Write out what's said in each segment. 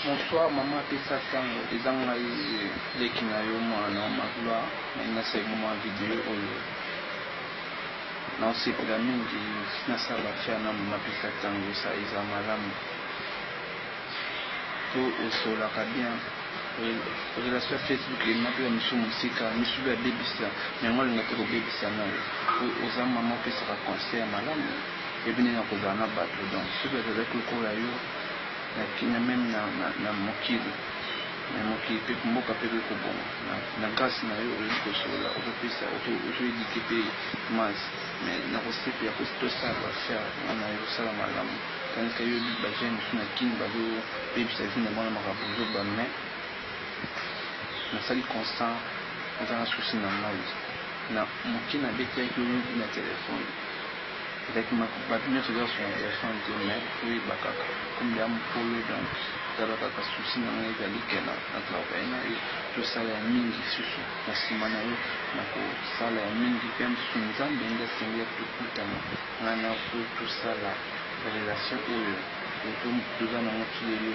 Bonsoir, maman pesa tango ezanga leki na yo mwana magloire na segment vidéo oyo naosepela mingi nasala bafia na mapesa tango eza malamu po osolaka bien relation ya Facebook elinapela misu mosika misu ya bebisa yango alinga mpe kobebisa nayo po oza mama opesaka conseil ya malamu ebine na kozala na bato donc soki azalaki lokola yo na même na mokili pe mboka pe kobonga na grâce na yo oyebi kosola okopesa otoedike mpe masi mais nakosepela tosala bafare wana yo osala malamu tandika yo bagene mosu na kini bazobebisa vi na mwana makambo ozoba mais nasali constant eza na susi na ngai na moki nabetiaki oyo na telefone ezalaki bato nyonso eza sur na telefone te mais oyeba kaka comme ya mokolo donc tala kaka susi na ngai ezali ke na travail na yo tosala ya mingi susu na nsima na yo na kosala ya mingi mpe mosusu nzambe nde asengeli tokutana ngai na po tosala relation oyo toza nango ti lelo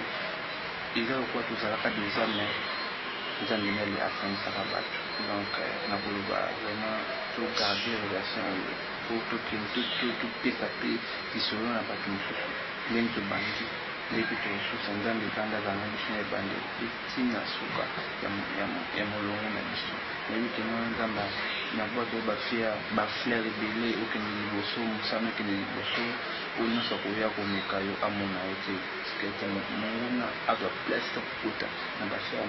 eza lokola tozalaka deja mais nzambe nde asangisaka bato donc nakoloba vraiment togarde relation oyo po topesa mpe lisolo na bato mosusu ndenge tobandi ndenge tosusa nzambe ebanda azala na biso na ebandeli mpe ntina suka ya molongo na biso nayebi ke mwana nzambe na bwato bafleur ebele okende liboso mosana okende liboso oyo nyonso akoya komeka yo amona yo te sikete monguna azwa place kokota na bafere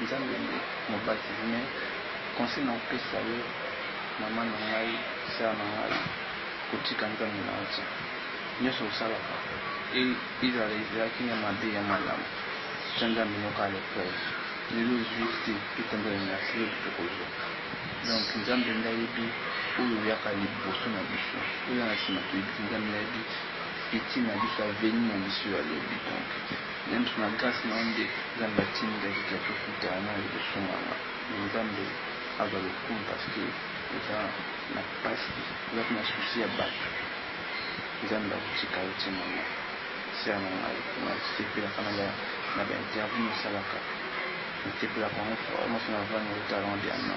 nzambe nde mobati mais conseil na kopesa yo mama na ngai sara na ngai kotika nzambe na yo te nyonso osalaka ezalaki na mabe ya malamu tya nzambe noka lepreuve lelo ozwi te peta nzambe na silo tokozwa donc nzambe nde ayebi oyo oyaka liboso na biso oyo na nsima toyebi nzambe nayebi eti na biso aveni na biso alobi donc même na grâce na nde nzambe atindaki ke tokutana na liboso nanga nzambe azwa lokumu parce que eza na pasi ezaki na susi ya bato nzambe akotika yo te mama sere na ngai nasepelaka na bainterview nosalaka nasepelaka ngo fort moso na vani otalanga biano